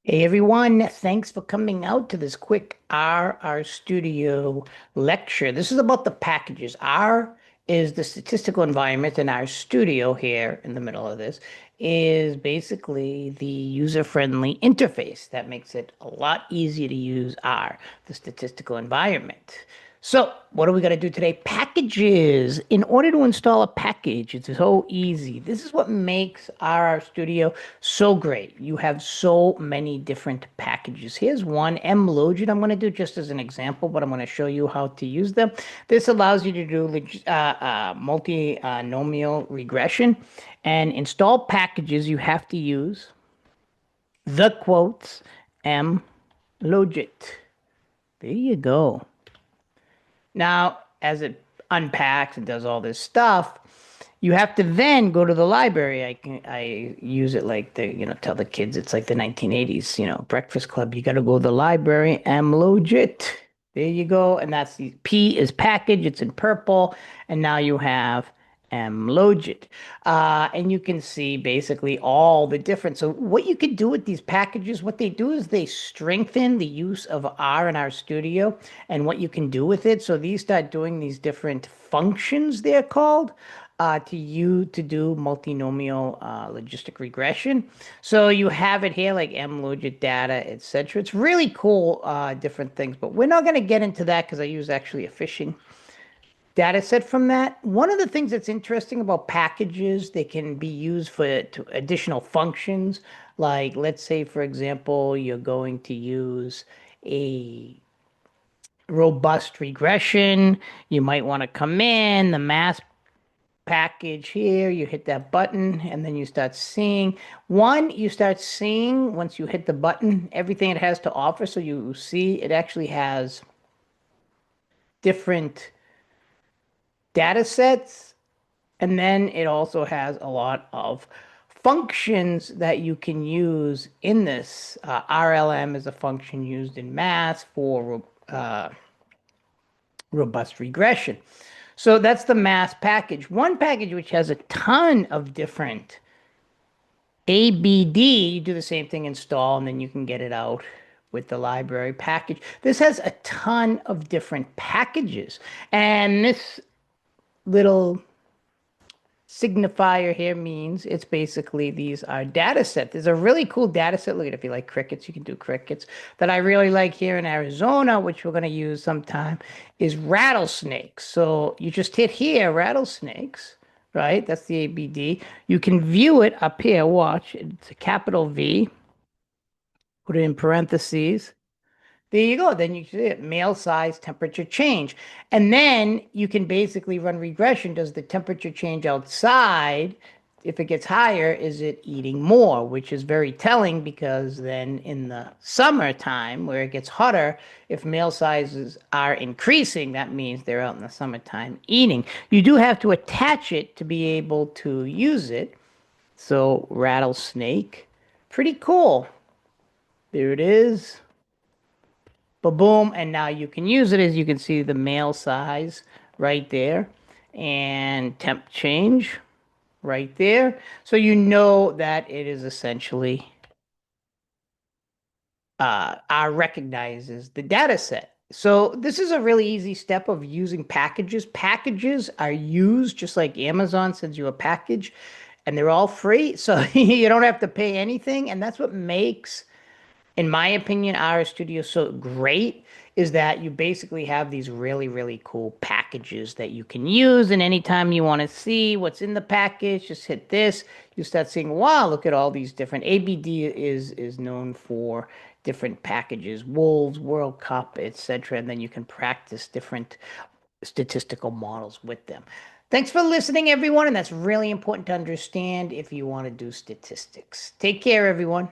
Hey everyone, thanks for coming out to this quick Rstudio lecture. This is about the packages. R is the statistical environment, and Rstudio here in the middle of this is basically the user-friendly interface that makes it a lot easier to use R, the statistical environment. So, what are we going to do today? Packages. In order to install a package, it's so easy. This is what makes Studio so great. You have so many different packages. Here's one, mlogit. I'm going to do just as an example, but I'm going to show you how to use them. This allows you to do multinomial regression. And install packages, you have to use the quotes mlogit. There you go. Now, as it unpacks and does all this stuff, you have to then go to the library. I use it like tell the kids it's like the 1980s, Breakfast Club. You got to go to the library and load it. There you go. And that's the P is package. It's in purple. And now you have mlogit. And you can see basically all the different. So what you could do with these packages, what they do is they strengthen the use of R in Rstudio and what you can do with it. So these start doing these different functions, they're called. To do multinomial logistic regression. So you have it here like mlogit data, etc. It's really cool, different things, but we're not going to get into that because I use actually a phishing data set from that. One of the things that's interesting about packages, they can be used for additional functions. Like, let's say, for example, you're going to use a robust regression. You might want to come in the mass package here. You hit that button and then you start seeing. You start seeing once you hit the button, everything it has to offer. So you see it actually has different data sets. And then it also has a lot of functions that you can use in this. RLM is a function used in math for robust regression. So that's the mass package. One package which has a ton of different ABD, you do the same thing, install, and then you can get it out with the library package. This has a ton of different packages. And this little signifier here means it's basically these are data set. There's a really cool data set. Look at, if you like crickets, you can do crickets. That I really like here in Arizona, which we're going to use sometime, is rattlesnakes. So you just hit here, rattlesnakes, right? That's the ABD. You can view it up here. Watch, it's a capital V. Put it in parentheses. There you go. Then you see it, male size, temperature change. And then you can basically run regression. Does the temperature change outside? If it gets higher, is it eating more? Which is very telling because then in the summertime, where it gets hotter, if male sizes are increasing, that means they're out in the summertime eating. You do have to attach it to be able to use it. So rattlesnake, pretty cool. There it is. Boom, and now you can use it. As you can see, the male size right there and temp change right there. So you know that it is essentially recognizes the data set. So this is a really easy step of using packages. Packages are used just like Amazon sends you a package and they're all free. So you don't have to pay anything. And that's what makes, in my opinion, Rstudio so great, is that you basically have these really, really cool packages that you can use. And anytime you want to see what's in the package, just hit this. You start seeing, wow, look at all these different. ABD is known for different packages, Wolves, World Cup, etc. And then you can practice different statistical models with them. Thanks for listening, everyone. And that's really important to understand if you want to do statistics. Take care, everyone.